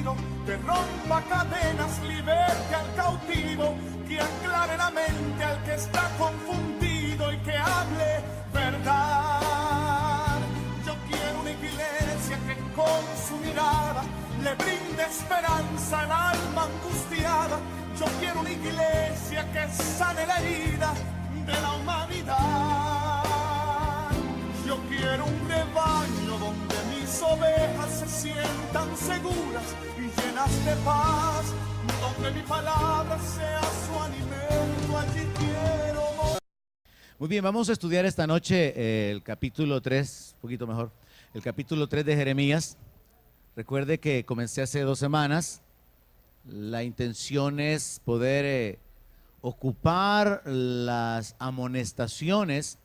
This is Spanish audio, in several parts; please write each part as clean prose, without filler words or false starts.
herido, que rompa cadenas, liberte al cautivo, que aclare la mente al que está confundido y que hable verdad. Yo quiero una iglesia que con su mirada le brinde esperanza al alma angustiada. Yo quiero una iglesia que sane la herida de la humanidad. Yo quiero un rebaño donde mis ovejas se sientan seguras y llenas de paz, donde mi palabra sea su alimento. Allí quiero morir. Muy bien, vamos a estudiar esta noche el capítulo 3, un poquito mejor, el capítulo 3 de Jeremías. Recuerde que comencé hace 2 semanas. La intención es poder ocupar las amonestaciones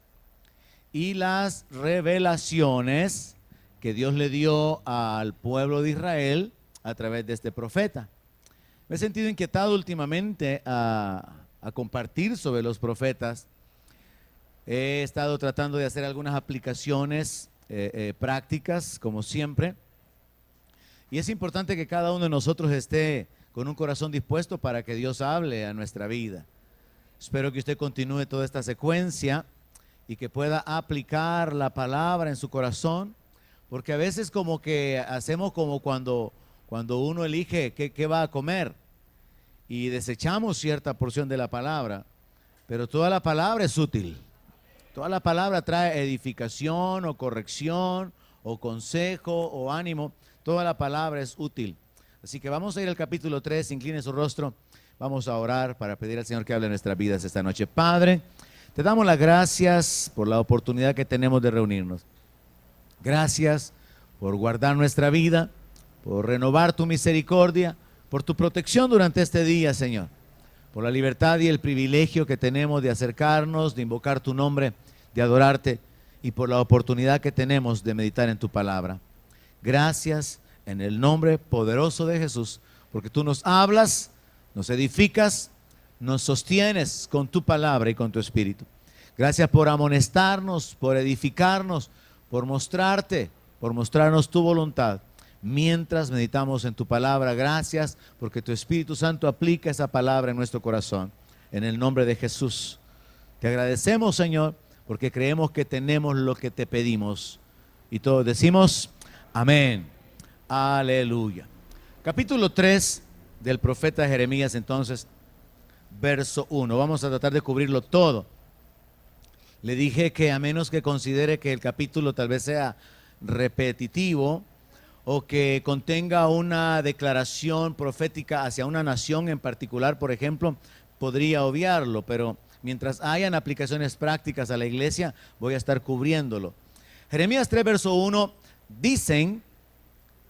y las revelaciones que Dios le dio al pueblo de Israel a través de este profeta. Me he sentido inquietado últimamente a compartir sobre los profetas. He estado tratando de hacer algunas aplicaciones prácticas, como siempre. Y es importante que cada uno de nosotros esté con un corazón dispuesto para que Dios hable a nuestra vida. Espero que usted continúe toda esta secuencia y que pueda aplicar la palabra en su corazón, porque a veces como que hacemos como cuando uno elige qué va a comer y desechamos cierta porción de la palabra, pero toda la palabra es útil. Toda la palabra trae edificación o corrección o consejo o ánimo. Toda la palabra es útil. Así que vamos a ir al capítulo 3, incline su rostro. Vamos a orar para pedir al Señor que hable en nuestras vidas esta noche. Padre, te damos las gracias por la oportunidad que tenemos de reunirnos. Gracias por guardar nuestra vida, por renovar tu misericordia, por tu protección durante este día, Señor. Por la libertad y el privilegio que tenemos de acercarnos, de invocar tu nombre, de adorarte, y por la oportunidad que tenemos de meditar en tu palabra. Gracias en el nombre poderoso de Jesús, porque tú nos hablas, nos edificas, nos sostienes con tu palabra y con tu espíritu. Gracias por amonestarnos, por edificarnos, por mostrarte, por mostrarnos tu voluntad mientras meditamos en tu palabra. Gracias porque tu Espíritu Santo aplica esa palabra en nuestro corazón. En el nombre de Jesús. Te agradecemos, Señor, porque creemos que tenemos lo que te pedimos. Y todos decimos amén. Aleluya. Capítulo 3 del profeta Jeremías, entonces, verso 1. Vamos a tratar de cubrirlo todo. Le dije que a menos que considere que el capítulo tal vez sea repetitivo o que contenga una declaración profética hacia una nación en particular, por ejemplo, podría obviarlo, pero mientras hayan aplicaciones prácticas a la iglesia, voy a estar cubriéndolo. Jeremías 3, verso 1, dicen: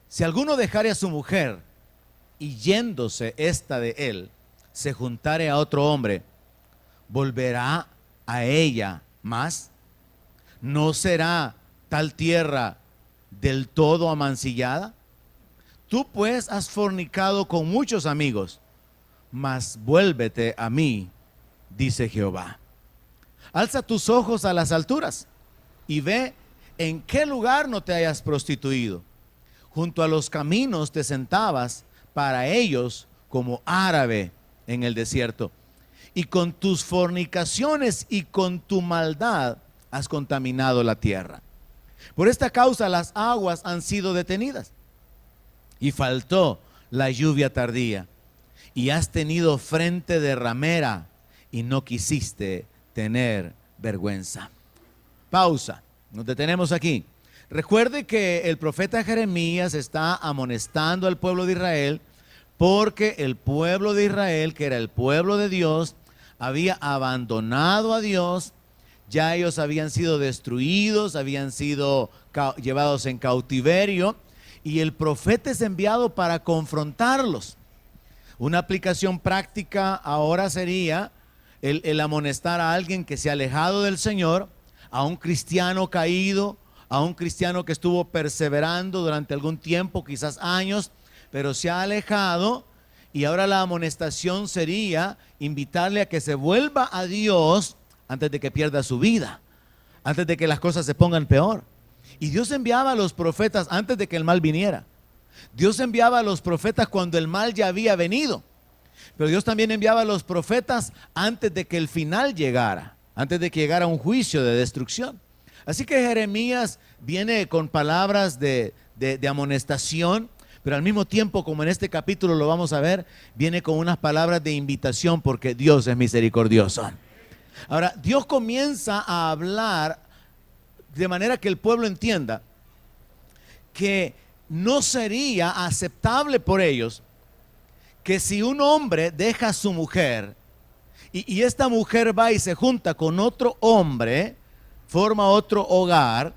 si alguno dejare a su mujer y yéndose esta de él, se juntare a otro hombre, ¿volverá a ella más? ¿No será tal tierra del todo amancillada? Tú pues has fornicado con muchos amigos, mas vuélvete a mí, dice Jehová. Alza tus ojos a las alturas y ve en qué lugar no te hayas prostituido. Junto a los caminos te sentabas para ellos como árabe en el desierto. Y con tus fornicaciones y con tu maldad has contaminado la tierra. Por esta causa las aguas han sido detenidas y faltó la lluvia tardía. Y has tenido frente de ramera y no quisiste tener vergüenza. Pausa. Nos detenemos aquí. Recuerde que el profeta Jeremías está amonestando al pueblo de Israel porque el pueblo de Israel, que era el pueblo de Dios, había abandonado a Dios. Ya ellos habían sido destruidos, habían sido llevados en cautiverio, y el profeta es enviado para confrontarlos. Una aplicación práctica ahora sería el amonestar a alguien que se ha alejado del Señor, a un cristiano caído, a un cristiano que estuvo perseverando durante algún tiempo, quizás años, pero se ha alejado, y ahora la amonestación sería invitarle a que se vuelva a Dios antes de que pierda su vida, antes de que las cosas se pongan peor. Y Dios enviaba a los profetas antes de que el mal viniera. Dios enviaba a los profetas cuando el mal ya había venido, pero Dios también enviaba a los profetas antes de que el final llegara, antes de que llegara un juicio de destrucción. Así que Jeremías viene con palabras de amonestación, pero al mismo tiempo, como en este capítulo lo vamos a ver, viene con unas palabras de invitación, porque Dios es misericordioso. Ahora, Dios comienza a hablar de manera que el pueblo entienda que no sería aceptable por ellos que si un hombre deja a su mujer y esta mujer va y se junta con otro hombre, forma otro hogar,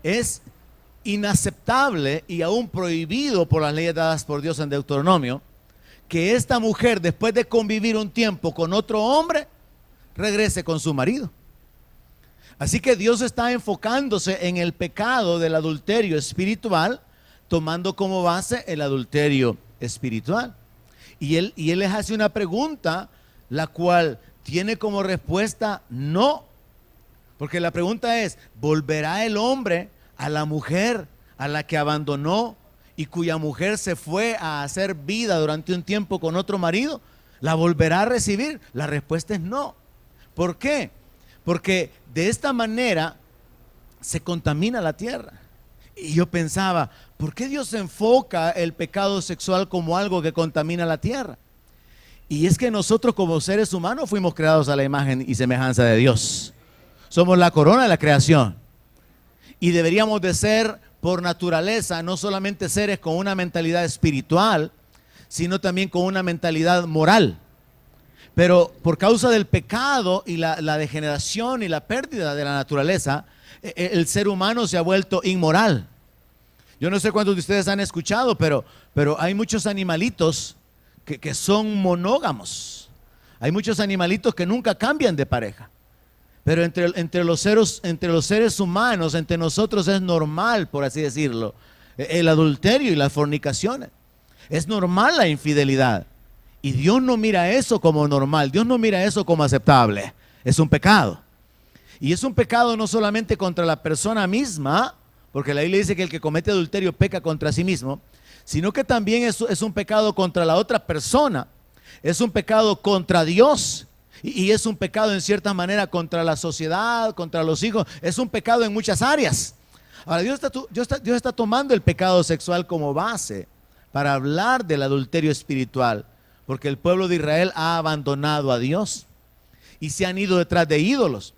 es inaceptable y aún prohibido por las leyes dadas por Dios en Deuteronomio, que esta mujer, después de convivir un tiempo con otro hombre, regrese con su marido. Así que Dios está enfocándose en el pecado del adulterio espiritual, tomando como base el adulterio espiritual. Y él les hace una pregunta, la cual tiene como respuesta no. Porque la pregunta es, ¿volverá el hombre a la mujer a la que abandonó y cuya mujer se fue a hacer vida durante un tiempo con otro marido? ¿La volverá a recibir? La respuesta es no. ¿Por qué? Porque de esta manera se contamina la tierra. Y yo pensaba, ¿por qué Dios enfoca el pecado sexual como algo que contamina la tierra? Y es que nosotros como seres humanos fuimos creados a la imagen y semejanza de Dios. Somos la corona de la creación. Y deberíamos de ser por naturaleza no solamente seres con una mentalidad espiritual, sino también con una mentalidad moral. Pero por causa del pecado y la degeneración y la pérdida de la naturaleza, el ser humano se ha vuelto inmoral. Yo no sé cuántos de ustedes han escuchado, pero hay muchos animalitos que son monógamos. Hay muchos animalitos que nunca cambian de pareja. Pero entre los seres humanos, entre nosotros es normal, por así decirlo, el adulterio y las fornicaciones. Es normal la infidelidad. Y Dios no mira eso como normal, Dios no mira eso como aceptable. Es un pecado. Y es un pecado no solamente contra la persona misma, porque la Biblia dice que el que comete adulterio peca contra sí mismo, sino que también es un pecado contra la otra persona. Es un pecado contra Dios. Y es un pecado en cierta manera contra la sociedad, contra los hijos. Es un pecado en muchas áreas. Ahora, Dios está tomando el pecado sexual como base para hablar del adulterio espiritual, porque el pueblo de Israel ha abandonado a Dios y se han ido detrás de ídolos.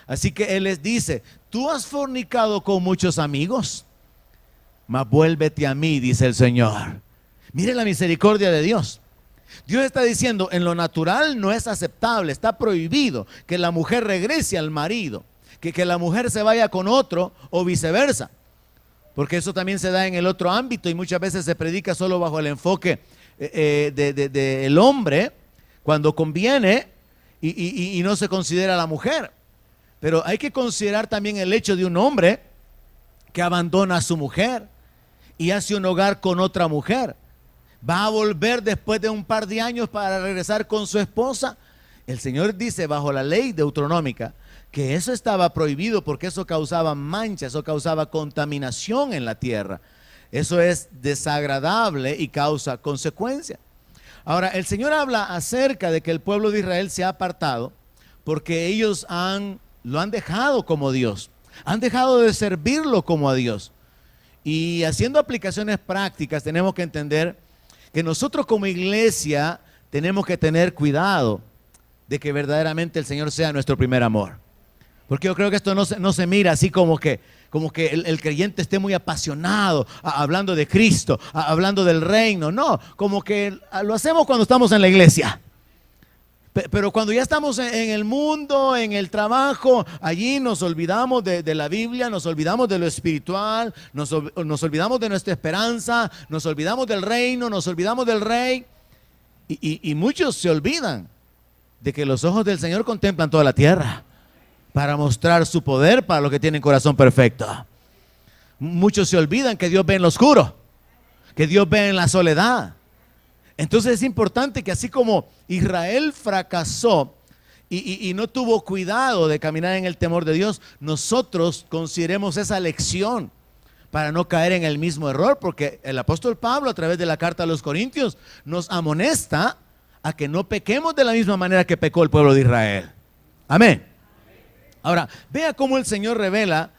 Así que Él les dice, tú has fornicado con muchos amigos, mas vuélvete a mí, dice el Señor. Mire la misericordia de Dios. Dios está diciendo, en lo natural no es aceptable, está prohibido que la mujer regrese al marido, que la mujer se vaya con otro o viceversa, porque eso también se da en el otro ámbito y muchas veces se predica solo bajo el enfoque del hombre cuando conviene y no se considera a la mujer. Pero hay que considerar también el hecho de un hombre que abandona a su mujer y hace un hogar con otra mujer. Va a volver después de un par de años para regresar con su esposa. El Señor dice bajo la ley deuteronómica que eso estaba prohibido porque eso causaba mancha, eso causaba contaminación en la tierra. Eso es desagradable y causa consecuencias. Ahora, el Señor habla acerca de que el pueblo de Israel se ha apartado porque ellos lo han dejado como Dios. Han dejado de servirlo como a Dios. Y haciendo aplicaciones prácticas tenemos que entender que nosotros como iglesia tenemos que tener cuidado de que verdaderamente el Señor sea nuestro primer amor. Porque yo creo que esto no se mira así como que el creyente esté muy apasionado hablando de Cristo, hablando del reino. No, como que lo hacemos cuando estamos en la iglesia. Pero cuando ya estamos en el mundo, en el trabajo, allí nos olvidamos de la Biblia, nos olvidamos de lo espiritual, nos olvidamos de nuestra esperanza, nos olvidamos del reino, nos olvidamos del rey. Y muchos se olvidan de que los ojos del Señor contemplan toda la tierra para mostrar su poder para los que tienen corazón perfecto. Muchos se olvidan que Dios ve en lo oscuro, que Dios ve en la soledad. Entonces es importante que así como Israel fracasó y no tuvo cuidado de caminar en el temor de Dios, nosotros consideremos esa lección para no caer en el mismo error, porque el apóstol Pablo a través de la carta a los Corintios nos amonesta a que no pequemos de la misma manera que pecó el pueblo de Israel. Amén. Ahora, vea cómo el Señor revela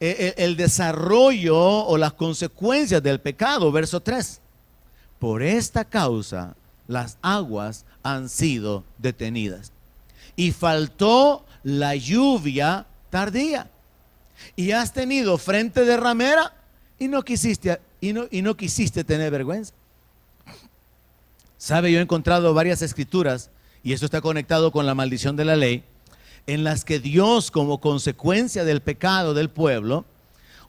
el desarrollo o las consecuencias del pecado. Verso 3. Por esta causa las aguas han sido detenidas y faltó la lluvia tardía. Y has tenido frente de ramera y no quisiste tener vergüenza. Sabe, yo he encontrado varias escrituras, y esto está conectado con la maldición de la ley, en las que Dios, como consecuencia del pecado del pueblo,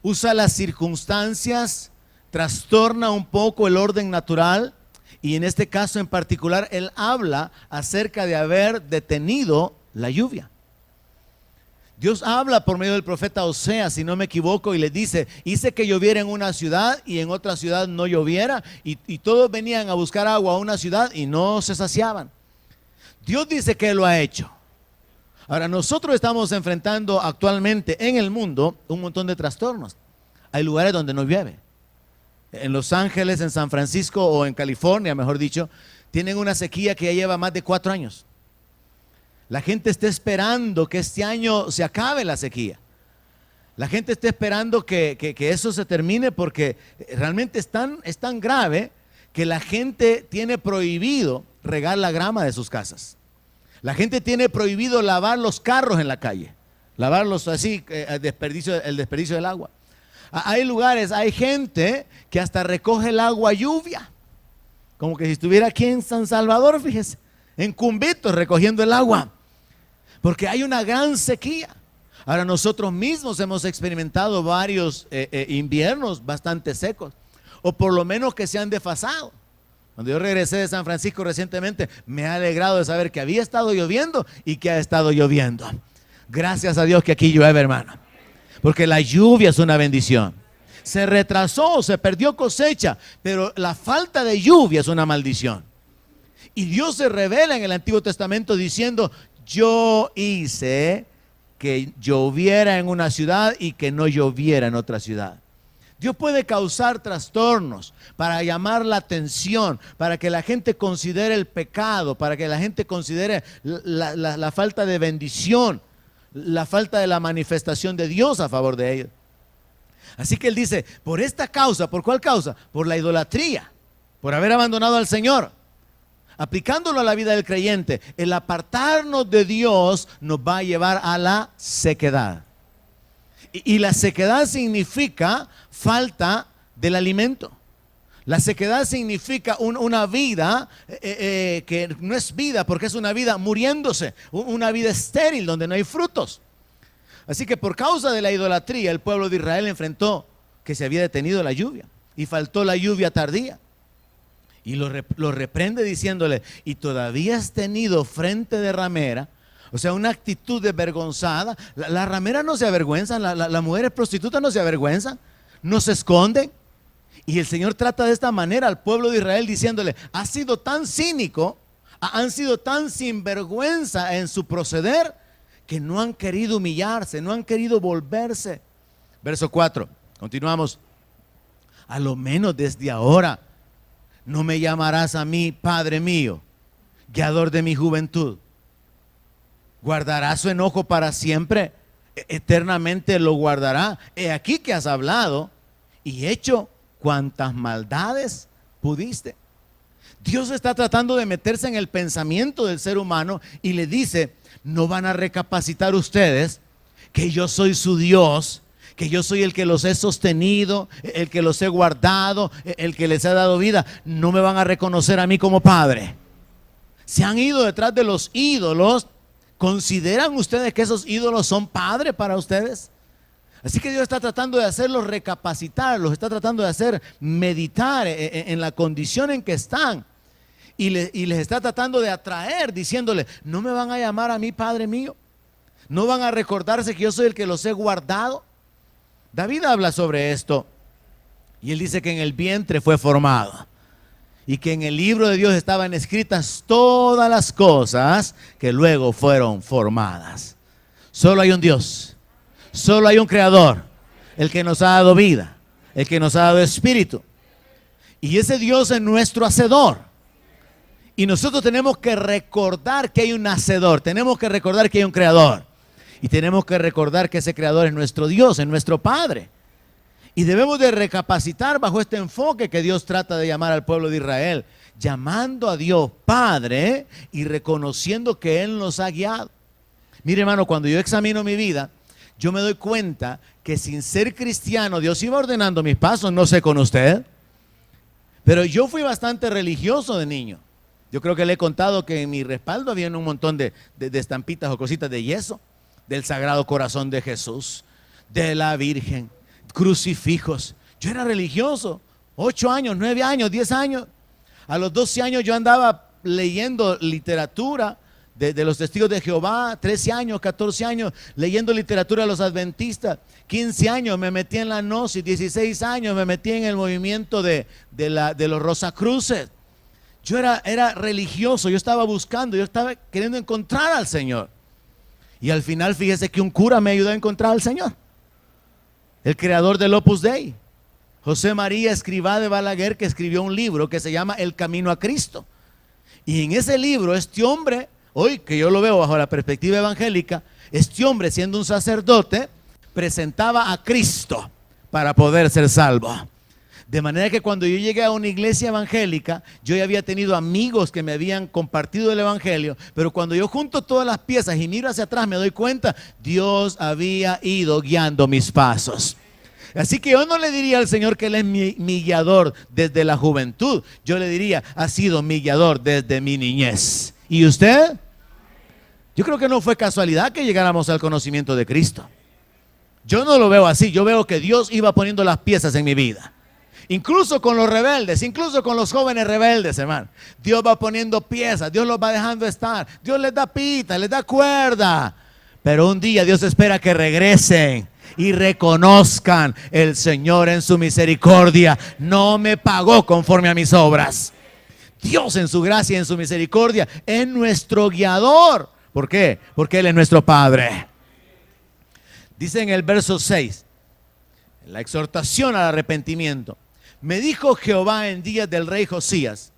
usa las circunstancias, trastorna un poco el orden natural, y en este caso en particular Él habla acerca de haber detenido la lluvia. Dios habla por medio del profeta Oseas, si no me equivoco, y le dice: hice que lloviera en una ciudad y en otra ciudad no lloviera, y todos venían a buscar agua a una ciudad y no se saciaban. Dios dice que Él lo ha hecho. Ahora, nosotros estamos enfrentando actualmente en el mundo un montón de trastornos. Hay lugares donde no llueve. En Los Ángeles, en San Francisco o en California, mejor dicho, tienen una sequía que ya lleva más de 4 años. La gente está esperando que este año se acabe la sequía. La gente está esperando que eso se termine, porque realmente es tan grave que la gente tiene prohibido regar la grama de sus casas. La gente tiene prohibido lavar los carros en la calle, lavarlos así, el desperdicio del agua. Hay lugares, hay gente que hasta recoge el agua lluvia, como que si estuviera aquí en San Salvador, fíjese, en Cumbitos recogiendo el agua, porque hay una gran sequía. Ahora, nosotros mismos hemos experimentado varios inviernos bastante secos, o por lo menos que se han desfasado. Cuando yo regresé de San Francisco recientemente, me ha alegrado de saber que había estado lloviendo y que ha estado lloviendo. Gracias a Dios que aquí llueve, hermano, porque la lluvia es una bendición. Se retrasó, se perdió cosecha, pero la falta de lluvia es una maldición. Y Dios se revela en el Antiguo Testamento diciendo: yo hice que lloviera en una ciudad y que no lloviera en otra ciudad. Dios puede causar trastornos para llamar la atención, para que la gente considere el pecado, para que la gente considere la falta de bendición, la falta de la manifestación de Dios a favor de ellos. Así que Él dice: por esta causa. ¿Por cuál causa? Por la idolatría, por haber abandonado al Señor. Aplicándolo a la vida del creyente, el apartarnos de Dios nos va a llevar a la sequedad. Y la sequedad significa falta del alimento. La sequedad significa una vida que no es vida, porque es una vida muriéndose, una vida estéril donde no hay frutos. Así que por causa de la idolatría, el pueblo de Israel enfrentó que se había detenido la lluvia y faltó la lluvia tardía. Y lo reprende diciéndole: y todavía has tenido frente de ramera. O sea, una actitud desvergonzada. Las rameras no se avergüenzan, las mujeres prostitutas no se avergüenzan, no se esconden. Y el Señor trata de esta manera al pueblo de Israel diciéndole: has sido tan cínico, han sido tan sinvergüenza en su proceder, que no han querido humillarse, no han querido volverse. Verso 4, continuamos: a lo menos desde ahora no me llamarás a mí Padre mío, guiador de mi juventud. ¿Guardará su enojo para siempre? Eternamente lo guardará. He aquí que has hablado y hecho cuantas maldades pudiste. Dios está tratando de meterse en el pensamiento del ser humano y le dice: no van a recapacitar ustedes que yo soy su Dios, que yo soy el que los he sostenido, el que los he guardado, el que les ha dado vida. No me van a reconocer a mí como Padre. Se han ido detrás de los ídolos. ¿Consideran ustedes que esos ídolos son padre para ustedes? Así que Dios está tratando de hacerlos recapacitar, los está tratando de hacer meditar en la condición en que están. Y les está tratando de atraer diciéndole: no me van a llamar a mí Padre mío. No van a recordarse que yo soy el que los he guardado. David habla sobre esto y él dice que en el vientre fue formado y que en el libro de Dios estaban escritas todas las cosas que luego fueron formadas. Solo hay un Dios, solo hay un creador, el que nos ha dado vida, el que nos ha dado espíritu. Y ese Dios es nuestro hacedor. Y nosotros tenemos que recordar que hay un hacedor, tenemos que recordar que hay un creador. Y tenemos que recordar que ese creador es nuestro Dios, es nuestro Padre. Y debemos de recapacitar bajo este enfoque que Dios trata de llamar al pueblo de Israel, llamando a Dios Padre y reconociendo que Él nos ha guiado. Mire, hermano, cuando yo examino mi vida, yo me doy cuenta que sin ser cristiano, Dios iba ordenando mis pasos, no sé con usted, pero yo fui bastante religioso de niño. Yo creo que le he contado que en mi respaldo había un montón de estampitas o cositas de yeso, del Sagrado Corazón de Jesús, de la Virgen, crucifijos. Yo era religioso, 8 años, 9 años, 10 años. A los 12 años yo andaba leyendo literatura de los testigos de Jehová, 13 años, 14 años, leyendo literatura de los adventistas, 15 años me metí en la gnosis, 16 años me metí en el movimiento de los Rosacruces. Yo era religioso, yo estaba buscando, yo estaba queriendo encontrar al Señor. Y al final, fíjese que un cura me ayudó a encontrar al Señor. El creador del Opus Dei, José María Escrivá de Balaguer, que escribió un libro que se llama El Camino a Cristo. Y en ese libro, este hombre, hoy que yo lo veo bajo la perspectiva evangélica, este hombre, siendo un sacerdote, presentaba a Cristo para poder ser salvo. De manera que cuando yo llegué a una iglesia evangélica, yo ya había tenido amigos que me habían compartido el evangelio, pero cuando yo junto todas las piezas y miro hacia atrás, me doy cuenta, Dios había ido guiando mis pasos. Así que yo no le diría al Señor que Él es mi guiador desde la juventud. Yo le diría, ha sido mi guiador desde mi niñez. ¿Y usted? Yo creo que no fue casualidad que llegáramos al conocimiento de Cristo. Yo no lo veo así. Yo veo que Dios iba poniendo las piezas en mi vida. Incluso con los rebeldes, incluso con los jóvenes rebeldes, hermano. Dios va poniendo piezas, Dios los va dejando estar. Dios les da pita, les da cuerda. Pero un día Dios espera que regresen y reconozcan: el Señor en su misericordia no me pagó conforme a mis obras. Dios en su gracia y en su misericordia es nuestro guiador. ¿Por qué? Porque Él es nuestro Padre. Dice en el verso 6, la exhortación al arrepentimiento: me dijo Jehová en días del rey Josías,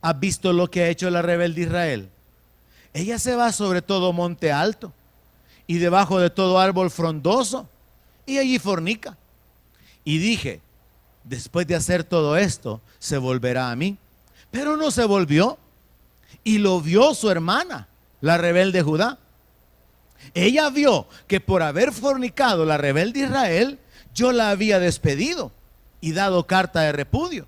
¿has visto lo que ha hecho la rebelde Israel? Ella se va sobre todo monte alto y debajo de todo árbol frondoso, y allí fornica. Y dije, después de hacer todo esto, se volverá a mí. Pero no se volvió, y lo vio su hermana, la rebelde Judá. Ella vio que por haber fornicado la rebelde Israel, yo la había despedido y dado carta de repudio.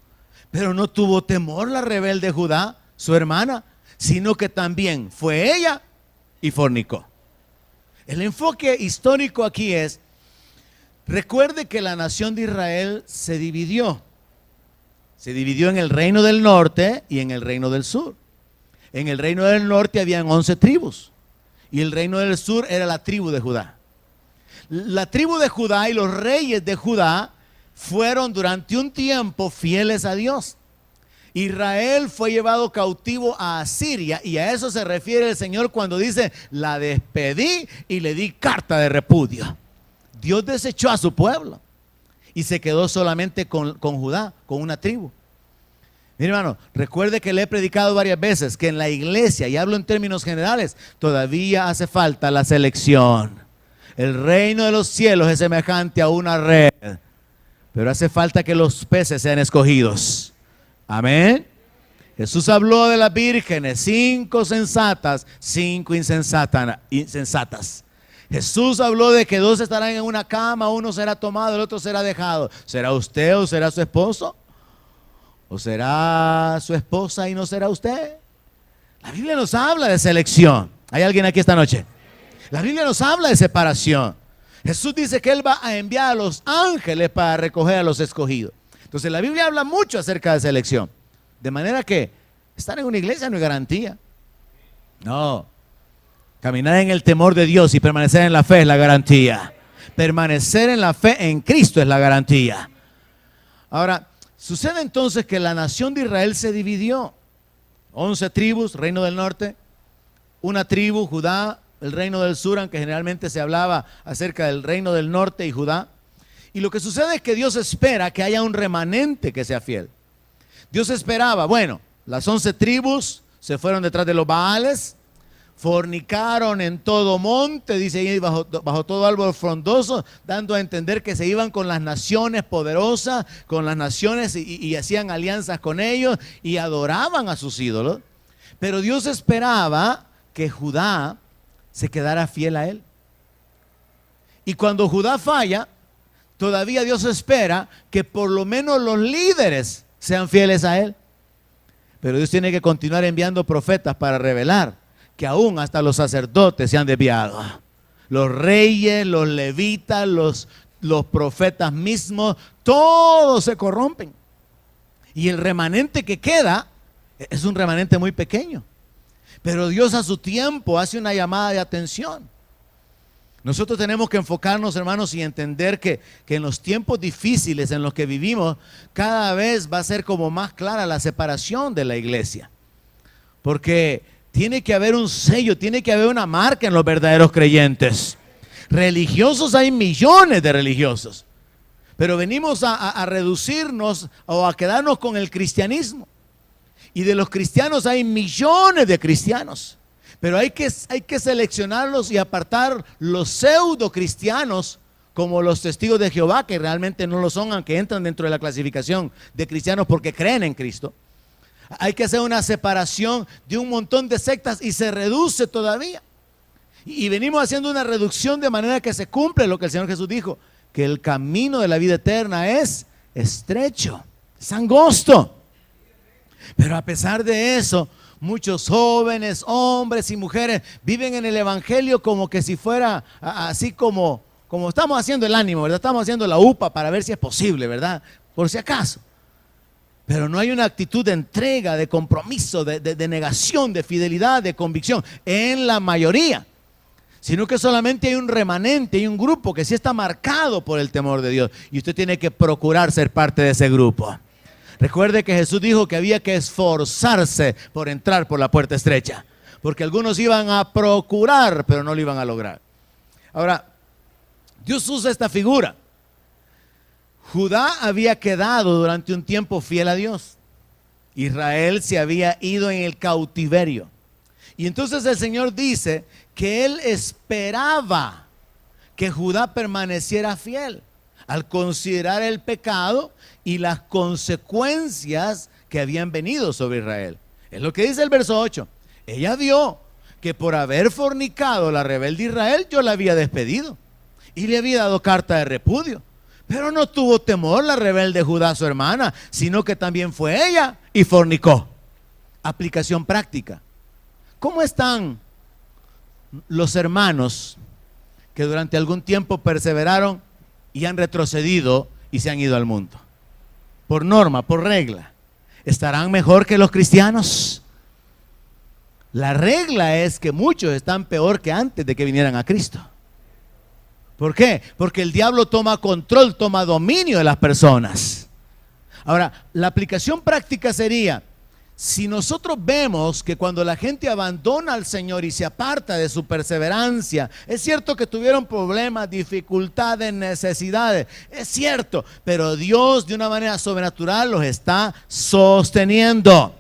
Pero no tuvo temor la rebelde Judá, su hermana, sino que también fue ella y fornicó. El enfoque histórico aquí es: recuerde que la nación de Israel se dividió. Se dividió en el reino del norte y en el reino del sur. En el reino del norte habían 11 tribus y el reino del sur era la tribu de Judá. La tribu de Judá y los reyes de Judá fueron durante un tiempo fieles a Dios. Israel fue llevado cautivo a Asiria, y a eso se refiere el Señor cuando dice: la despedí y le di carta de repudio. Dios desechó a su pueblo y se quedó solamente con Judá, con una tribu. Mire, hermano, recuerde que le he predicado varias veces que en la iglesia, y hablo en términos generales, todavía hace falta la selección. El reino de los cielos es semejante a una red, pero hace falta que los peces sean escogidos. Amén. Jesús habló de las vírgenes, 5 sensatas, 5 insensatas. Jesús habló de que 2 estarán en una cama, uno será tomado, el otro será dejado. ¿Será usted o será su esposo? ¿O será su esposa y no será usted? La Biblia nos habla de selección. ¿Hay alguien aquí esta noche? La Biblia nos habla de separación. Jesús dice que Él va a enviar a los ángeles para recoger a los escogidos. Entonces la Biblia habla mucho acerca de selección. De manera que estar en una iglesia no es garantía. No. Caminar en el temor de Dios y permanecer en la fe es la garantía. Permanecer en la fe en Cristo es la garantía. Ahora, sucede entonces que la nación de Israel se dividió. 11 tribus, reino del norte. Una tribu, Judá, el reino del sur, aunque generalmente se hablaba acerca del reino del norte y Judá. Y lo que sucede es que Dios espera que haya un remanente que sea fiel. Dios esperaba, bueno, las 11 tribus se fueron detrás de los Baales, fornicaron en todo monte, dice ahí, bajo todo árbol frondoso, dando a entender que se iban con las naciones poderosas, con las naciones y hacían alianzas con ellos y adoraban a sus ídolos. Pero Dios esperaba que Judá se quedara fiel a él. Y cuando Judá falla, todavía Dios espera que por lo menos los líderes sean fieles a él. Pero Dios tiene que continuar enviando profetas para revelar que aún hasta los sacerdotes se han desviado. Los reyes, los levitas, los profetas mismos, todos se corrompen. Y el remanente que queda es un remanente muy pequeño. Pero Dios a su tiempo hace una llamada de atención. Nosotros tenemos que enfocarnos, hermanos, y entender que en los tiempos difíciles en los que vivimos, cada vez va a ser como más clara la separación de la iglesia. Porque tiene que haber un sello, tiene que haber una marca en los verdaderos creyentes. Religiosos hay millones de religiosos, pero venimos a reducirnos o a quedarnos con el cristianismo. Y de los cristianos hay millones de cristianos. Pero hay que seleccionarlos y apartar los pseudo cristianos como los testigos de Jehová, que realmente no lo son, aunque entran dentro de la clasificación de cristianos porque creen en Cristo. Hay que hacer una separación de un montón de sectas y se reduce todavía. Y venimos haciendo una reducción de manera que se cumple lo que el Señor Jesús dijo, que el camino de la vida eterna es estrecho, es angosto. Pero a pesar de eso, muchos jóvenes, hombres y mujeres viven en el evangelio como que si fuera así como estamos haciendo el ánimo, ¿verdad? Estamos haciendo la UPA para ver si es posible, ¿verdad? Por si acaso. Pero no hay una actitud de entrega, de compromiso, de negación, de fidelidad, de convicción en la mayoría. Sino que solamente hay un remanente, hay un grupo que sí está marcado por el temor de Dios. Y usted tiene que procurar ser parte de ese grupo. Recuerde que Jesús dijo que había que esforzarse por entrar por la puerta estrecha, porque algunos iban a procurar, pero no lo iban a lograr. Ahora, Dios usa esta figura. Judá había quedado durante un tiempo fiel a Dios. Israel se había ido en el cautiverio. Y entonces el Señor dice que Él esperaba que Judá permaneciera fiel al considerar el pecado y las consecuencias que habían venido sobre Israel. Es lo que dice el verso 8. Ella vio que por haber fornicado la rebelde Israel, yo la había despedido y le había dado carta de repudio. Pero no tuvo temor la rebelde Judá, su hermana, sino que también fue ella y fornicó. Aplicación práctica. ¿Cómo están los hermanos que durante algún tiempo perseveraron y han retrocedido y se han ido al mundo? Por norma, por regla, ¿estarán mejor que los cristianos? La regla es que muchos están peor que antes de que vinieran a Cristo. ¿Por qué? Porque el diablo toma control, toma dominio de las personas. Ahora, la aplicación práctica sería, si nosotros vemos que cuando la gente abandona al Señor y se aparta de su perseverancia, es cierto que tuvieron problemas, dificultades, necesidades, es cierto, pero Dios de una manera sobrenatural los está sosteniendo.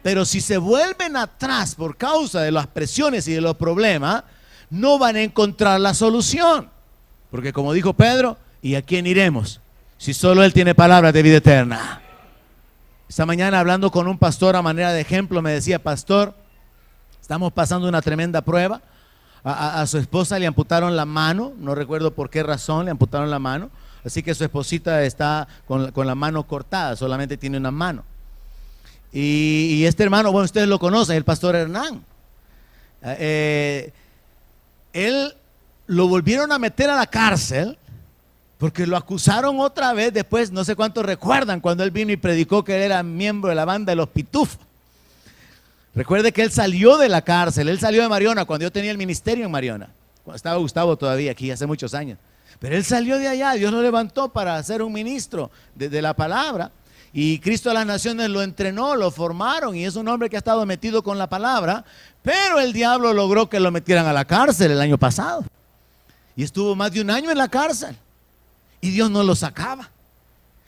Pero si se vuelven atrás por causa de las presiones y de los problemas, no van a encontrar la solución. Porque como dijo Pedro, ¿y a quién iremos? Si solo Él tiene palabras de vida eterna. Esta mañana hablando con un pastor a manera de ejemplo me decía, pastor, estamos pasando una tremenda prueba. A su esposa le amputaron la mano, no recuerdo por qué razón le amputaron la mano, así que su esposita está con la mano cortada, solamente tiene una mano. Y este hermano, bueno, ustedes lo conocen, el pastor Hernán. Él lo volvieron a meter a la cárcel porque lo acusaron otra vez después, no sé cuántos recuerdan cuando él vino y predicó que él era miembro de la banda de los Pitufos. Recuerde que él salió de la cárcel, él salió de Mariona cuando yo tenía el ministerio en Mariona, cuando estaba Gustavo todavía aquí hace muchos años. Pero él salió de allá, Dios lo levantó para ser un ministro de la palabra. Y Cristo a las Naciones lo entrenó, lo formaron y es un hombre que ha estado metido con la palabra, pero el diablo logró que lo metieran a la cárcel el año pasado. Y estuvo más de un año en la cárcel. y Dios no lo sacaba.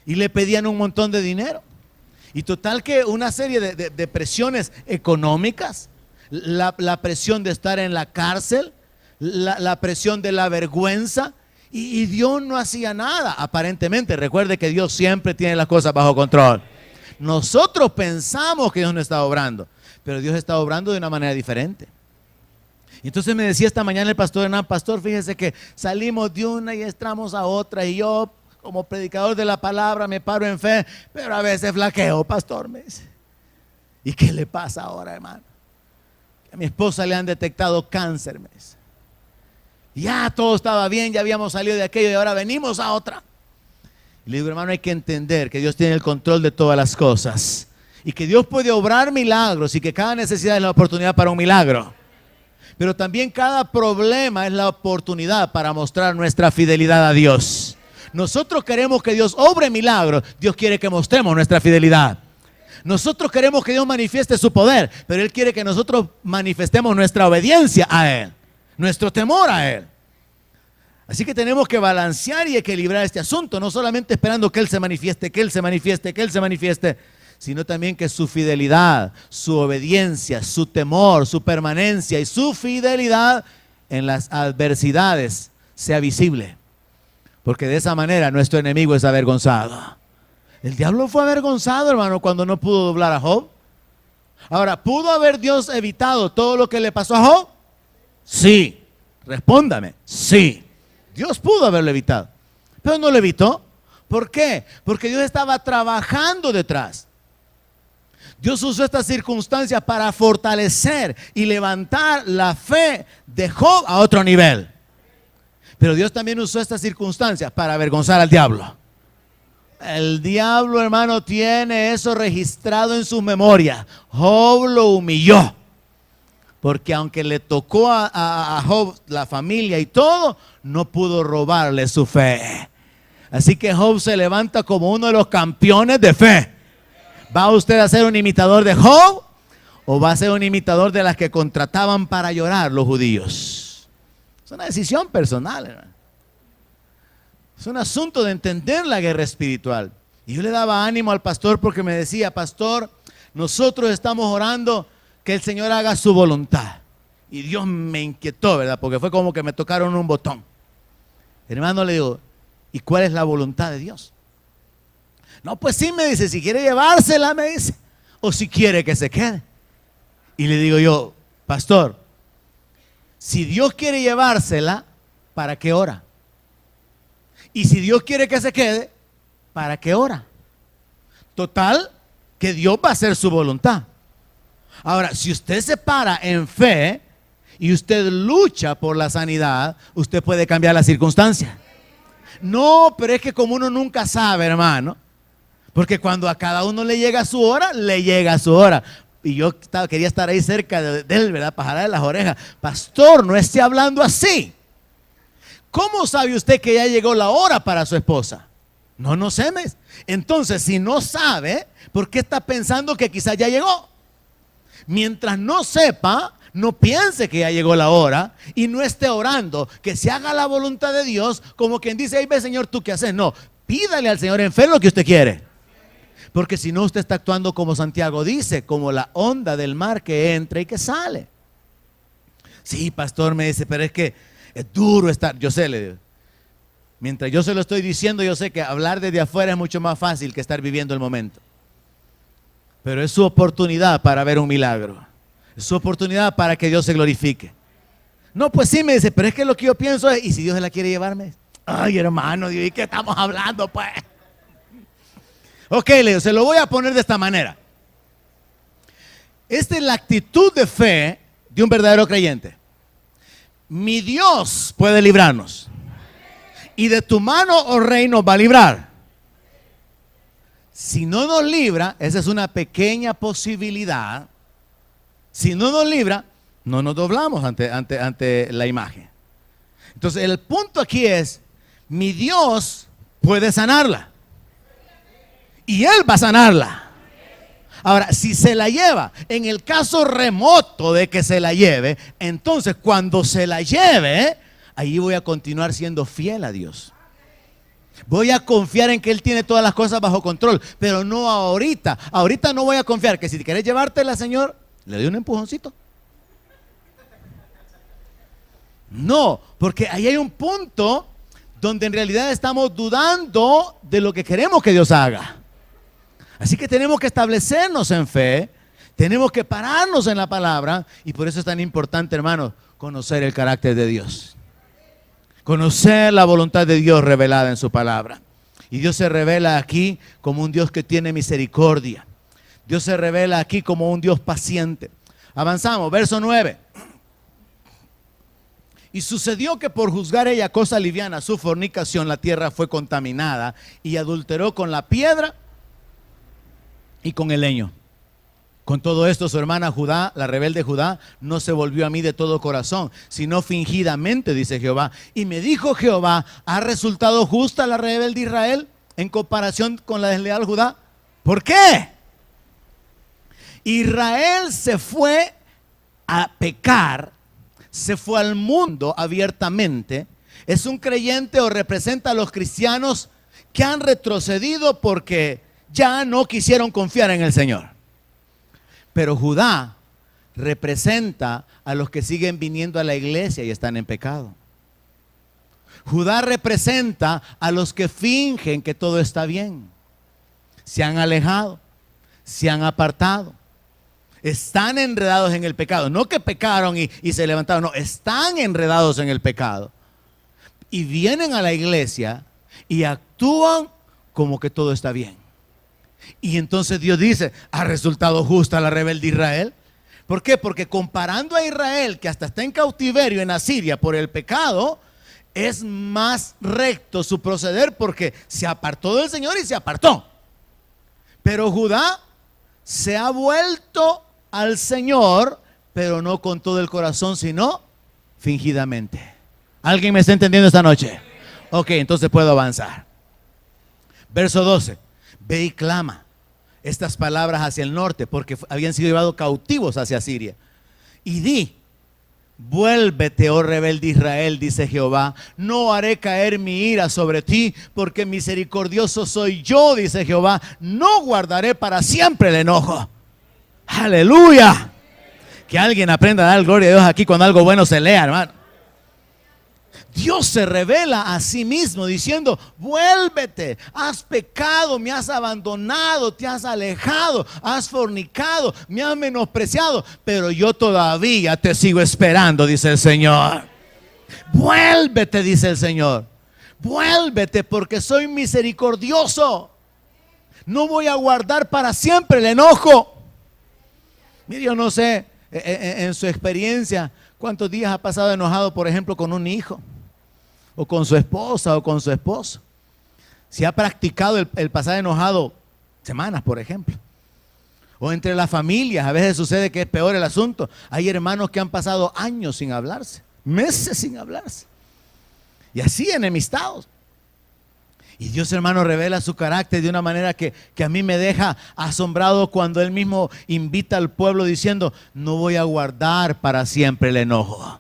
Y le pedían un montón de dinero. Y total que una serie de presiones económicas, la presión de estar en la cárcel, la presión de la vergüenza, y Dios no hacía nada, aparentemente. Recuerde que Dios siempre tiene las cosas bajo control. Nosotros pensamos que Dios no está obrando, pero Dios está obrando de una manera diferente. Y entonces me decía esta mañana el pastor Hernán: pastor, fíjese que salimos de una y entramos a otra, y yo, como predicador de la palabra, me paro en fe, pero a veces flaqueo, pastor, me dice. ¿Y qué le pasa ahora, hermano? Que a mi esposa le han detectado cáncer, me dice. Ya todo estaba bien, ya habíamos salido de aquello y ahora venimos a otra. Y le digo: hermano, hay que entender que Dios tiene el control de todas las cosas y que Dios puede obrar milagros, y que cada necesidad es la oportunidad para un milagro. Pero también cada problema es la oportunidad para mostrar nuestra fidelidad a Dios. Nosotros queremos que Dios obre milagros, Dios quiere que mostremos nuestra fidelidad. Nosotros queremos que Dios manifieste su poder, pero Él quiere que nosotros manifestemos nuestra obediencia a Él, nuestro temor a Él. Así que tenemos que balancear y equilibrar este asunto, no solamente esperando que Él se manifieste, que Él se manifieste, que Él se manifieste, sino también que su fidelidad, su obediencia, su temor, su permanencia y su fidelidad en las adversidades sea visible. Porque de esa manera nuestro enemigo es avergonzado. El diablo fue avergonzado, hermano, cuando no pudo doblar a Job. Ahora, ¿pudo haber Dios evitado todo lo que le pasó a Job? Sí. Respóndame. Sí. Dios pudo haberlo evitado, pero no lo evitó. ¿Por qué? Porque Dios estaba trabajando detrás. Dios usó estas circunstancias para fortalecer y levantar la fe de Job a otro nivel. Pero Dios también usó estas circunstancias para avergonzar al diablo. El diablo, hermano, tiene eso registrado en su memoria. Job lo humilló, porque aunque le tocó a Job la familia y todo, no pudo robarle su fe. Así que Job se levanta como uno de los campeones de fe. ¿Va usted a ser un imitador de Job o va a ser un imitador de las que contrataban para llorar los judíos? Es una decisión personal, hermano. Es un asunto de entender la guerra espiritual. Y yo le daba ánimo al pastor porque me decía: pastor, nosotros estamos orando que el Señor haga su voluntad. Y Dios me inquietó, ¿verdad? Porque fue como que me tocaron un botón. Hermano, le digo: ¿y cuál es la voluntad de Dios? No, pues sí, me dice, si quiere llevársela, me dice, o si quiere que se quede. Y le digo yo: pastor, si Dios quiere llevársela, ¿para qué ora? Y si Dios quiere que se quede, ¿para qué ora? Total, que Dios va a hacer su voluntad. Ahora, si usted se para en fe y usted lucha por la sanidad, usted puede cambiar la circunstancia. No, pero es que como uno nunca sabe, hermano, porque cuando a cada uno le llega su hora, le llega su hora. Y yo quería estar ahí cerca de él, ¿verdad? Para jalarle las orejas. Pastor, no esté hablando así. ¿Cómo sabe usted que ya llegó la hora para su esposa? No sé. Entonces, si no sabe, ¿por qué está pensando que quizás ya llegó? Mientras no sepa, no piense que ya llegó la hora y no esté orando, que se haga la voluntad de Dios, como quien dice: ahí ve, Señor, ¿tú qué haces? No, pídale al Señor en fe lo que usted quiere. Porque si no, usted está actuando como Santiago dice, como la onda del mar que entra y que sale. Sí, pastor, me dice, pero es que es duro estar. Yo sé, le digo, mientras yo se lo estoy diciendo, yo sé que hablar desde afuera es mucho más fácil que estar viviendo el momento. Pero es su oportunidad para ver un milagro. Es su oportunidad para que Dios se glorifique. No, pues sí, me dice, pero es que lo que yo pienso es: ¿y si Dios se la quiere llevarme? Ay, hermano, ¿y qué estamos hablando, pues? Ok, Leo, se lo voy a poner de esta manera. Esta es la actitud de fe de un verdadero creyente. Mi Dios puede librarnos, y de tu mano, oh Rey, nos va a librar. Si no nos libra, esa es una pequeña posibilidad. Si no nos libra, no nos doblamos ante la imagen. Entonces el punto aquí es: mi Dios puede sanarla y Él va a sanarla. Ahora, si se la lleva, en el caso remoto de que se la lleve, entonces cuando se la lleve, ahí voy a continuar siendo fiel a Dios. Voy a confiar en que Él tiene todas las cosas bajo control, pero no ahorita. Ahorita no voy a confiar que si querés llevártela, Señor, le doy un empujoncito. No, porque ahí hay un punto donde en realidad estamos dudando de lo que queremos que Dios haga. Así que tenemos que establecernos en fe, tenemos que pararnos en la palabra, y por eso es tan importante, hermanos, conocer el carácter de Dios. Conocer la voluntad de Dios revelada en su palabra. Y Dios se revela aquí como un Dios que tiene misericordia. Dios se revela aquí como un Dios paciente. Avanzamos, verso 9. Y sucedió que por juzgar ella cosa liviana su fornicación, la tierra fue contaminada y adulteró con la piedra y con el leño. Con todo esto, su hermana Judá, la rebelde Judá, no se volvió a mí de todo corazón, sino fingidamente, dice Jehová. Y me dijo Jehová, ¿ha resultado justa la rebelde Israel en comparación con la desleal Judá? ¿Por qué? Israel se fue a pecar, se fue al mundo abiertamente. Es un creyente o representa a los cristianos que han retrocedido porque ya no quisieron confiar en el Señor. Pero Judá representa a los que siguen viniendo a la iglesia y están en pecado. Judá representa a los que fingen que todo está bien. Se han alejado, se han apartado, están enredados en el pecado. No que pecaron y se levantaron, no, están enredados en el pecado. Y vienen a la iglesia y actúan como que todo está bien. Y entonces Dios dice, ¿ha resultado justa la rebelde Israel? ¿Por qué? Porque comparando a Israel, que hasta está en cautiverio en Asiria por el pecado, es más recto su proceder porque se apartó del Señor y se apartó. Pero Judá se ha vuelto al Señor, pero no con todo el corazón, sino fingidamente. ¿Alguien me está entendiendo esta noche? Ok, entonces puedo avanzar. Verso 12. Ve y clama estas palabras hacia el norte, porque habían sido llevados cautivos hacia Siria. Y di, vuélvete, oh rebelde Israel, dice Jehová, no haré caer mi ira sobre ti, porque misericordioso soy yo, dice Jehová, no guardaré para siempre el enojo. Aleluya. Que alguien aprenda a dar gloria a Dios aquí cuando algo bueno se lea, hermano. Dios se revela a sí mismo diciendo, vuélvete, has pecado, me has abandonado, te has alejado, has fornicado, me has menospreciado, pero yo todavía te sigo esperando, dice el Señor. Vuélvete, dice el Señor, vuélvete porque soy misericordioso, no voy a guardar para siempre el enojo. Mire, yo no sé en su experiencia cuántos días ha pasado enojado, por ejemplo, con un hijo, o con su esposa, o con su esposo. Si ha practicado el pasar enojado semanas, por ejemplo. O entre las familias, a veces sucede que es peor el asunto. Hay hermanos que han pasado años sin hablarse, meses sin hablarse, y así enemistados. Y Dios, hermano, revela su carácter de una manera que a mí me deja asombrado cuando Él mismo invita al pueblo diciendo, no voy a guardar para siempre el enojo.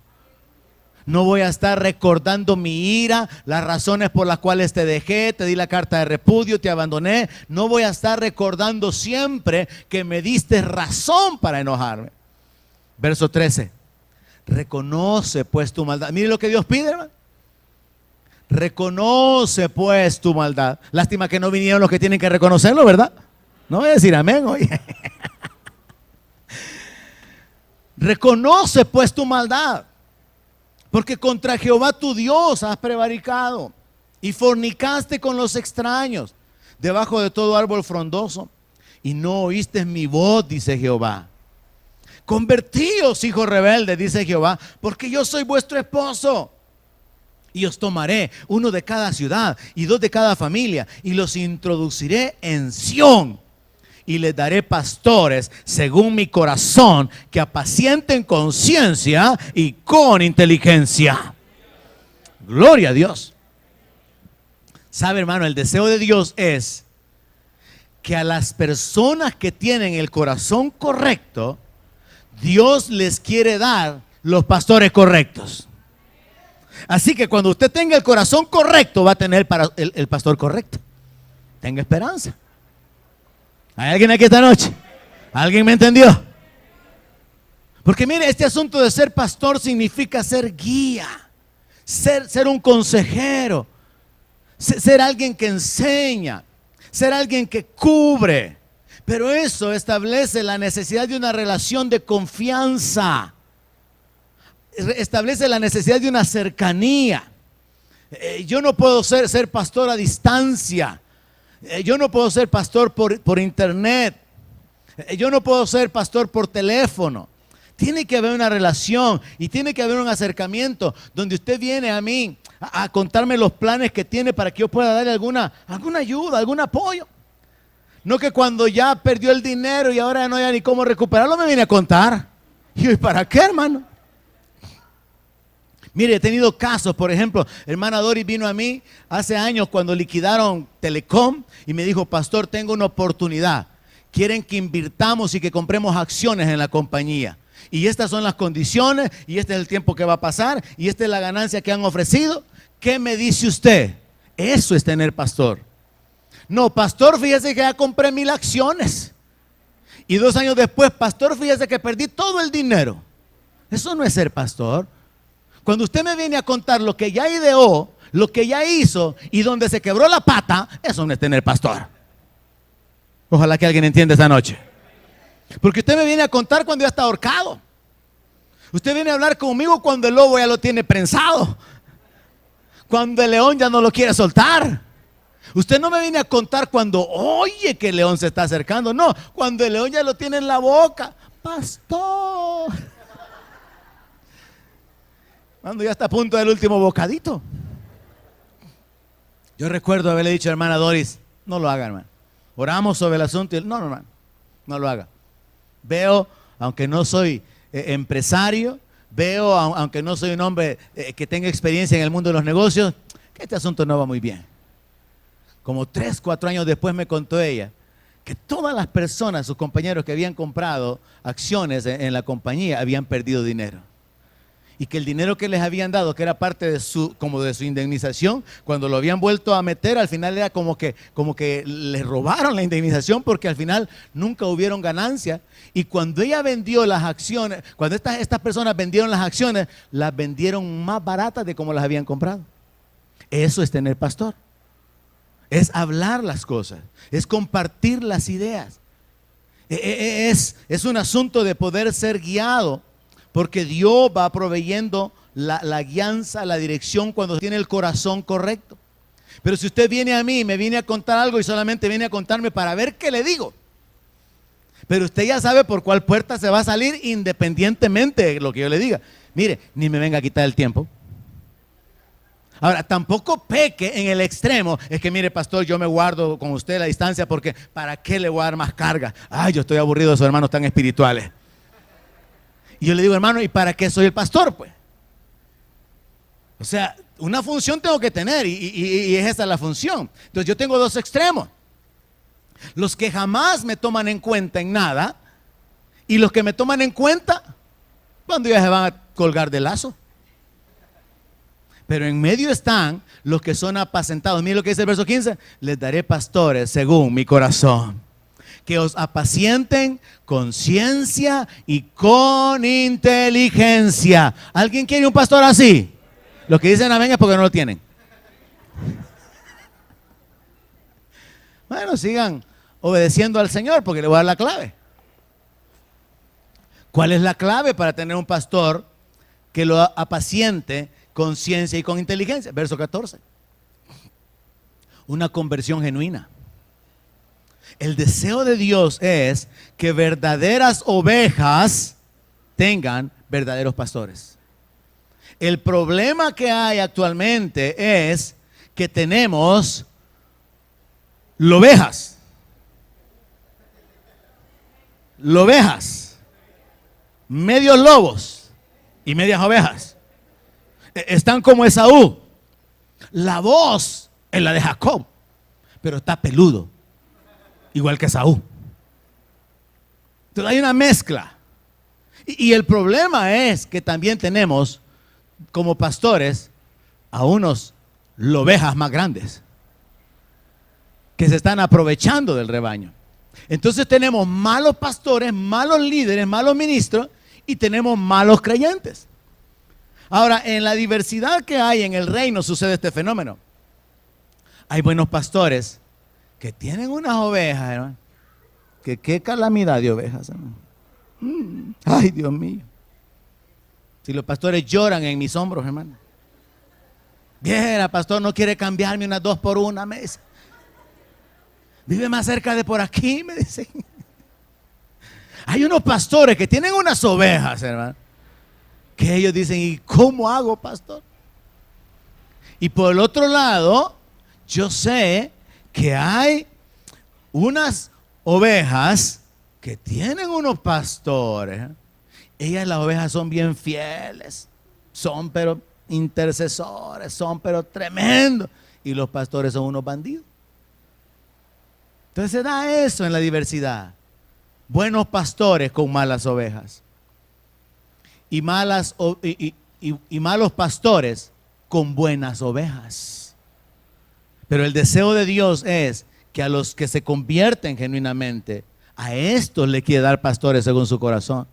No voy a estar recordando mi ira, las razones por las cuales te dejé, te di la carta de repudio, te abandoné. No voy a estar recordando siempre que me diste razón para enojarme. Verso 13. Reconoce pues tu maldad. Mire lo que Dios pide, hermano. Reconoce pues tu maldad. Lástima que no vinieron los que tienen que reconocerlo, ¿verdad? No voy a decir amén hoy. Reconoce pues tu maldad, porque contra Jehová tu Dios has prevaricado y fornicaste con los extraños debajo de todo árbol frondoso y no oíste mi voz, dice Jehová. Convertíos, hijos rebeldes, dice Jehová, porque yo soy vuestro esposo. Y os tomaré uno de cada ciudad y dos de cada familia y los introduciré en Sión y les daré pastores según mi corazón que apacienten con ciencia y con inteligencia. Gloria a Dios. Sabe, hermano, el deseo de Dios es que a las personas que tienen el corazón correcto, Dios les quiere dar los pastores correctos. Así que cuando usted tenga el corazón correcto, va a tener el pastor correcto. Tenga esperanza. ¿Hay alguien aquí esta noche? ¿Alguien me entendió? Porque mire, este asunto de ser pastor significa ser guía, ser un consejero, ser alguien que enseña, ser alguien que cubre. Pero eso establece la necesidad de una relación de confianza. Establece la necesidad de una cercanía. Yo no puedo ser pastor a distancia. Yo no puedo ser pastor por internet. Yo no puedo ser pastor por teléfono. Tiene que haber una relación y tiene que haber un acercamiento donde usted viene a mí a contarme los planes que tiene para que yo pueda darle alguna ayuda, algún apoyo. No que cuando ya perdió el dinero y ahora no hay ni cómo recuperarlo me viene a contar. ¿Y para qué, hermano? Mire, he tenido casos, por ejemplo, hermana Doris vino a mí hace años cuando liquidaron Telecom y me dijo, pastor, tengo una oportunidad. Quieren que invirtamos y que compremos acciones en la compañía. Y estas son las condiciones y este es el tiempo que va a pasar y esta es la ganancia que han ofrecido. ¿Qué me dice usted? Eso es tener pastor. No, pastor, fíjese que ya compré 1000 acciones. Y 2 años después, pastor, fíjese que perdí todo el dinero. Eso no es ser pastor. Cuando usted me viene a contar lo que ya ideó, lo que ya hizo y donde se quebró la pata, eso no es tener pastor. Ojalá que alguien entienda esta noche. Porque usted me viene a contar cuando ya está ahorcado. Usted viene a hablar conmigo cuando el lobo ya lo tiene prensado. Cuando el león ya no lo quiere soltar. Usted no me viene a contar cuando oye que el león se está acercando. No, cuando el león ya lo tiene en la boca. Pastor. Cuando ya está a punto del último bocadito. Yo recuerdo haberle dicho a hermana Doris, no lo haga, hermano. Oramos sobre el asunto y no, hermano, no lo haga. Veo, aunque no soy empresario, veo, aunque no soy un hombre que tenga experiencia en el mundo de los negocios, que este asunto no va muy bien. Como 3, 4 años después me contó ella que todas las personas, sus compañeros que habían comprado acciones en la compañía, habían perdido dinero. Y que el dinero que les habían dado, que era parte de su indemnización, cuando lo habían vuelto a meter, al final era como que les robaron la indemnización porque al final nunca hubieron ganancia. Y cuando ella vendió las acciones, cuando estas personas vendieron las acciones, las vendieron más baratas de como las habían comprado. Eso es tener pastor. Es hablar las cosas, es compartir las ideas. Es un asunto de poder ser guiado. Porque Dios va proveyendo la guianza, la dirección cuando tiene el corazón correcto. Pero si usted viene a mí y me viene a contar algo y solamente viene a contarme para ver qué le digo. Pero usted ya sabe por cuál puerta se va a salir independientemente de lo que yo le diga. Mire, ni me venga a quitar el tiempo. Ahora, tampoco peque en el extremo. Es que mire, pastor, yo me guardo con usted la distancia porque ¿para qué le voy a dar más carga? Ay, yo estoy aburrido de esos hermanos tan espirituales. Y yo le digo, hermano, ¿y para qué soy el pastor? Pues, o sea, una función tengo que tener y es esa la función. Entonces yo tengo 2 extremos. Los que jamás me toman en cuenta en nada y los que me toman en cuenta cuando ya se van a colgar del lazo. Pero en medio están los que son apacentados. Miren lo que dice el verso 15. Les daré pastores según mi corazón, que os apacienten con ciencia y con inteligencia. ¿Alguien quiere un pastor así? Los que dicen amén es porque no lo tienen. Bueno, sigan obedeciendo al Señor porque le voy a dar la clave. ¿Cuál es la clave para tener un pastor que lo apaciente con ciencia y con inteligencia? Verso 14. Una conversión genuina. El deseo de Dios es que verdaderas ovejas tengan verdaderos pastores. El problema que hay actualmente es que tenemos lovejas, medios lobos y medias ovejas. Están como Esaú. La voz es la de Jacob, pero está peludo. Igual que Esaú. Entonces hay una mezcla. Y el problema es que también tenemos como pastores a unos ovejas más grandes que se están aprovechando del rebaño. Entonces tenemos malos pastores, malos líderes, malos ministros y tenemos malos creyentes. Ahora, en la diversidad que hay en el reino sucede este fenómeno. Hay buenos pastores que tienen unas ovejas, hermano. Que qué calamidad de ovejas, hermano. Ay, Dios mío. Si los pastores lloran en mis hombros, hermano. Viera, pastor, no quiere cambiarme unas 2 por 1, me dice. Vive más cerca de por aquí, me dicen. Hay unos pastores que tienen unas ovejas, hermano, que ellos dicen, ¿y cómo hago, pastor? Y por el otro lado, yo sé que hay unas ovejas que tienen unos pastores. Ellas, las ovejas, son bien fieles, son pero intercesores, son pero tremendos. Y los pastores son unos bandidos. Entonces se da eso en la diversidad. Buenos pastores con malas ovejas. Y malos pastores con buenas ovejas. Pero el deseo de Dios es que a los que se convierten genuinamente, a estos le quiere dar pastores según su corazón.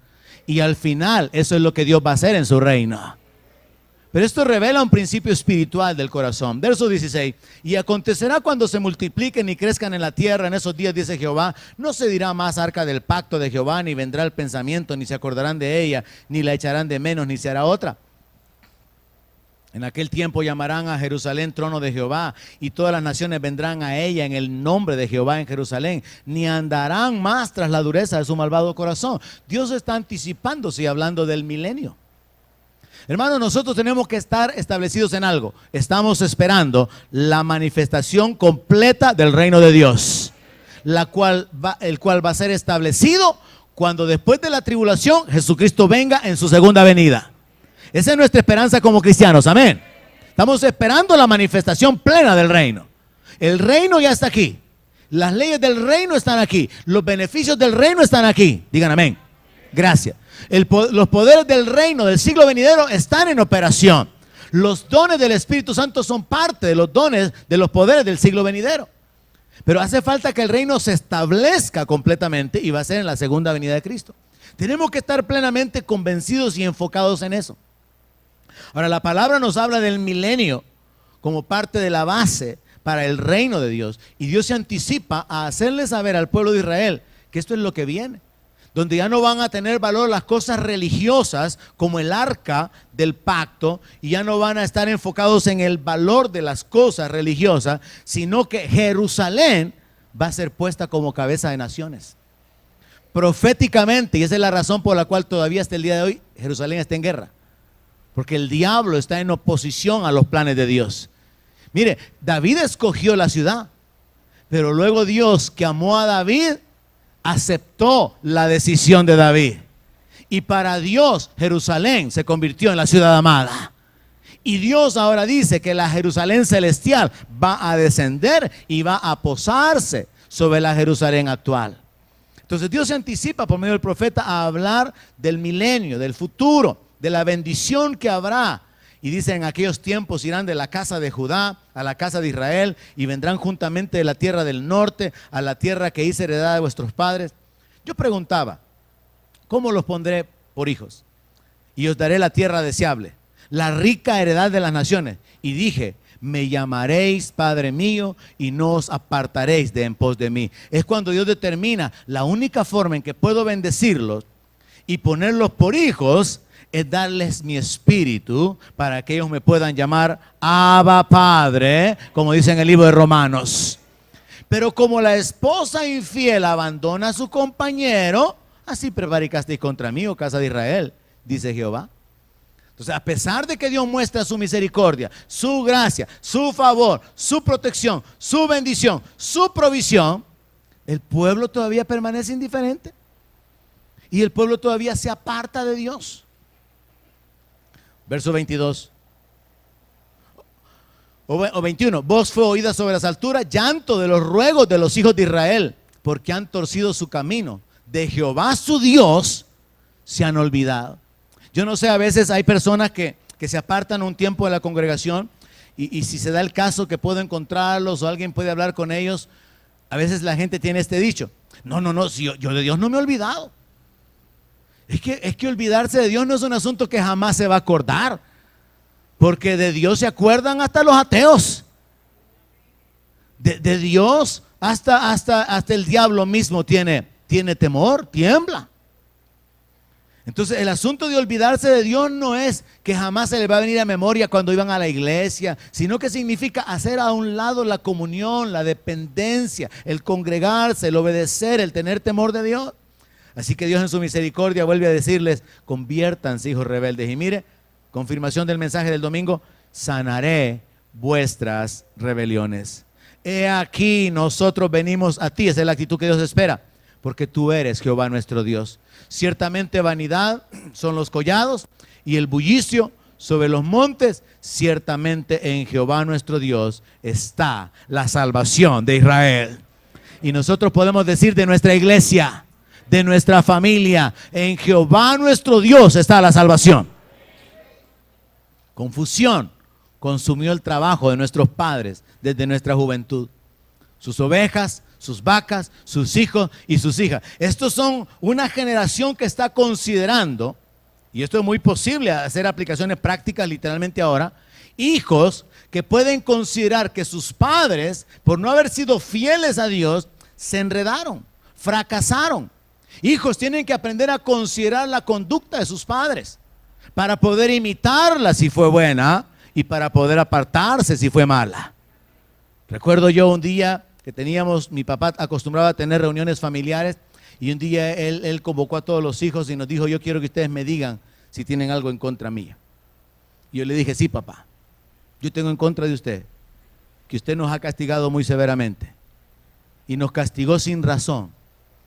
Y al final eso es lo que Dios va a hacer en su reino. Pero esto revela un principio espiritual del corazón. Verso 16. Y acontecerá cuando se multipliquen y crezcan en la tierra en esos días, dice Jehová, no se dirá más arca del pacto de Jehová, ni vendrá el pensamiento, ni se acordarán de ella, ni la echarán de menos, ni se hará otra. En aquel tiempo llamarán a Jerusalén trono de Jehová, y todas las naciones vendrán a ella en el nombre de Jehová en Jerusalén, ni andarán más tras la dureza de su malvado corazón. Dios está anticipándose y hablando del milenio. Hermanos, nosotros tenemos que estar establecidos en algo. Estamos esperando la manifestación completa del reino de Dios, el cual va a ser establecido cuando después de la tribulación Jesucristo venga en su segunda venida. Esa es nuestra esperanza como cristianos, amén. Estamos esperando la manifestación plena del reino. El reino ya está aquí. Las leyes del reino están aquí. Los beneficios del reino están aquí. Digan amén. Gracias. Los poderes del reino del siglo venidero están en operación. Los dones del Espíritu Santo son parte de los dones de los poderes del siglo venidero. Pero hace falta que el reino se establezca completamente y va a ser en la segunda venida de Cristo. Tenemos que estar plenamente convencidos y enfocados en eso. Ahora, la palabra nos habla del milenio como parte de la base para el reino de Dios. Y Dios se anticipa a hacerle saber al pueblo de Israel que esto es lo que viene. Donde ya no van a tener valor las cosas religiosas como el arca del pacto, y ya no van a estar enfocados en el valor de las cosas religiosas, sino que Jerusalén va a ser puesta como cabeza de naciones. Proféticamente, y esa es la razón por la cual todavía hasta el día de hoy Jerusalén está en guerra. Porque el diablo está en oposición a los planes de Dios. Mire, David escogió la ciudad, pero luego Dios, que amó a David, aceptó la decisión de David. Y para Dios, Jerusalén se convirtió en la ciudad amada. Y Dios ahora dice que la Jerusalén celestial va a descender y va a posarse sobre la Jerusalén actual. Entonces Dios se anticipa por medio del profeta a hablar del milenio, del futuro, de la bendición que habrá. Y dice, en aquellos tiempos irán de la casa de Judá a la casa de Israel, y vendrán juntamente de la tierra del norte a la tierra que hice heredada de vuestros padres. Yo preguntaba, ¿cómo los pondré por hijos? Y os daré la tierra deseable, la rica heredad de las naciones. Y dije, me llamaréis Padre mío, y no os apartaréis de en pos de mí. Es cuando Dios determina la única forma en que puedo bendecirlos y ponerlos por hijos, es darles mi espíritu para que ellos me puedan llamar Abba Padre, como dice en el libro de Romanos. Pero como la esposa infiel abandona a su compañero, así prevaricasteis contra mí, oh casa de Israel, dice Jehová. Entonces, a pesar de que Dios muestra su misericordia, su gracia, su favor, su protección, su bendición, su provisión, el pueblo todavía permanece indiferente. Y el pueblo todavía se aparta de Dios. Verso 22 o 21. Voz fue oída sobre las alturas, llanto de los ruegos de los hijos de Israel, porque han torcido su camino. De Jehová su Dios se han olvidado. Yo no sé, a veces hay personas que se apartan un tiempo de la congregación y si se da el caso que puedo encontrarlos o alguien puede hablar con ellos, a veces la gente tiene este dicho: no, si yo de Dios no me he olvidado. Es que olvidarse de Dios no es un asunto que jamás se va a acordar, porque de Dios se acuerdan hasta los ateos. De Dios hasta el diablo mismo tiene temor, tiembla. Entonces el asunto de olvidarse de Dios no es que jamás se le va a venir a memoria cuando iban a la iglesia, sino que significa hacer a un lado la comunión, la dependencia, el congregarse, el obedecer, el tener temor de Dios. Así que Dios en su misericordia vuelve a decirles: conviértanse, hijos rebeldes. Y mire, confirmación del mensaje del domingo: sanaré vuestras rebeliones. He aquí, nosotros venimos a ti. Esa es la actitud que Dios espera, porque tú eres Jehová nuestro Dios. Ciertamente vanidad son los collados y el bullicio sobre los montes. Ciertamente en Jehová nuestro Dios está la salvación de Israel. Y nosotros podemos decir de nuestra iglesia, de nuestra familia: en Jehová nuestro Dios está la salvación. Confusión consumió el trabajo de nuestros padres desde nuestra juventud. Sus ovejas, sus vacas, sus hijos y sus hijas. Estos son una generación que está considerando, y esto es muy posible hacer aplicaciones prácticas literalmente ahora, hijos que pueden considerar que sus padres, por no haber sido fieles a Dios, se enredaron, fracasaron. Hijos tienen que aprender a considerar la conducta de sus padres para poder imitarla si fue buena y para poder apartarse si fue mala. Recuerdo yo un día que mi papá acostumbraba a tener reuniones familiares, y un día él convocó a todos los hijos y nos dijo: yo quiero que ustedes me digan si tienen algo en contra mía. Y yo le dije: sí, papá, yo tengo en contra de usted que usted nos ha castigado muy severamente y nos castigó sin razón.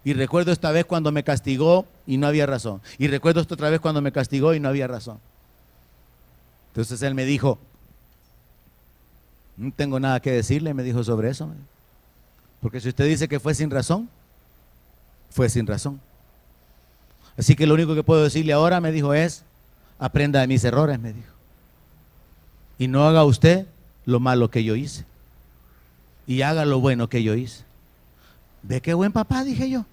Y recuerdo esta vez cuando me castigó y no había razón. Y recuerdo esta otra vez cuando me castigó y no había razón. Entonces él me dijo: no tengo nada que decirle, me dijo, sobre eso. Porque si usted dice que fue sin razón, fue sin razón. Así que lo único que puedo decirle ahora, me dijo, es: aprenda de mis errores, me dijo. Y no haga usted lo malo que yo hice. Y haga lo bueno que yo hice. ¿Ve qué buen papá?, dije yo.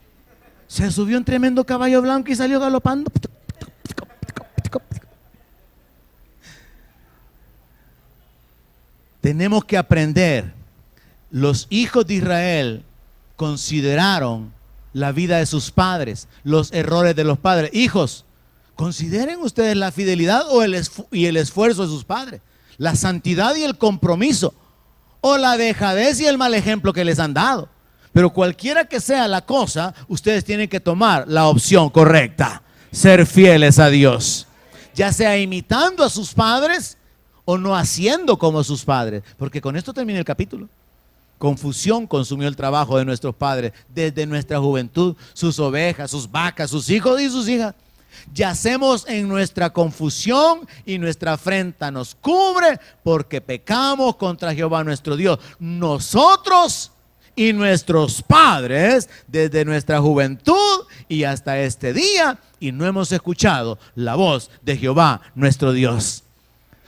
Se subió un tremendo caballo blanco y salió galopando. Tenemos que aprender. Los hijos de Israel consideraron la vida de sus padres, los errores de los padres. Hijos, consideren ustedes la fidelidad y el esfuerzo de sus padres, la santidad y el compromiso, o la dejadez y el mal ejemplo que les han dado. Pero cualquiera que sea la cosa, ustedes tienen que tomar la opción correcta: ser fieles a Dios, ya sea imitando a sus padres o no haciendo como sus padres. Porque con esto termina el capítulo. Confusión consumió el trabajo de nuestros padres desde nuestra juventud. Sus ovejas, sus vacas, sus hijos y sus hijas. Yacemos en nuestra confusión y nuestra afrenta nos cubre, porque pecamos contra Jehová nuestro Dios, nosotros y nuestros padres, desde nuestra juventud y hasta este día, y no hemos escuchado la voz de Jehová nuestro Dios.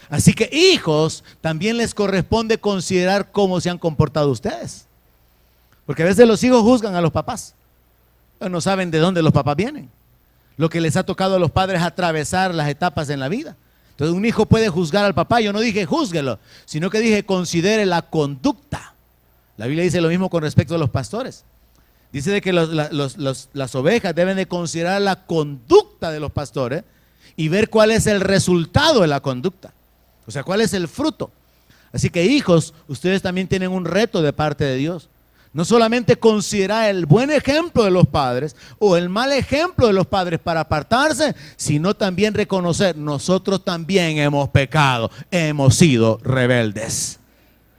Así que, hijos, también les corresponde considerar cómo se han comportado ustedes. Porque a veces los hijos juzgan a los papás. No saben de dónde los papás vienen. Lo que les ha tocado a los padres atravesar las etapas en la vida. Entonces un hijo puede juzgar al papá. Yo no dije júzguelo, sino que dije considere la conducta. La Biblia dice lo mismo con respecto a los pastores. Dice de que las ovejas deben de considerar la conducta de los pastores y ver cuál es el resultado de la conducta. O sea, ¿cuál es el fruto? Así que, hijos, ustedes también tienen un reto de parte de Dios. No solamente considerar el buen ejemplo de los padres o el mal ejemplo de los padres para apartarse, sino también reconocer: nosotros también hemos pecado, hemos sido rebeldes.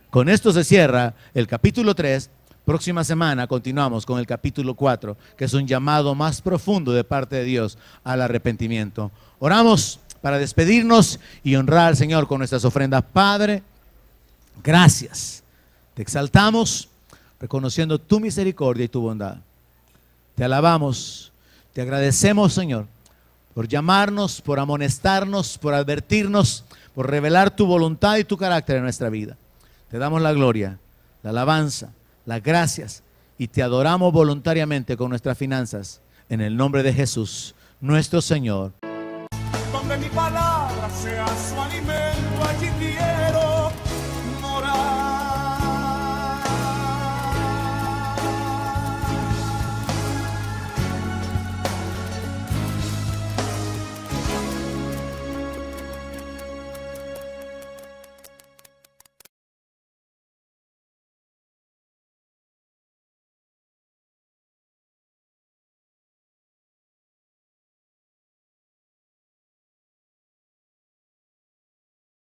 Con esto se cierra el capítulo 3. Próxima semana continuamos con el capítulo 4, que es un llamado más profundo de parte de Dios al arrepentimiento. Oramos para despedirnos y honrar al Señor con nuestras ofrendas. Padre, gracias. Te exaltamos, reconociendo tu misericordia y tu bondad. Te alabamos, te agradecemos, Señor, por llamarnos, por amonestarnos, por advertirnos, por revelar tu voluntad y tu carácter en nuestra vida. Te damos la gloria, la alabanza, las gracias y te adoramos voluntariamente con nuestras finanzas en el nombre de Jesús, nuestro Señor. Donde mi palabra sea su alimento, allí tienes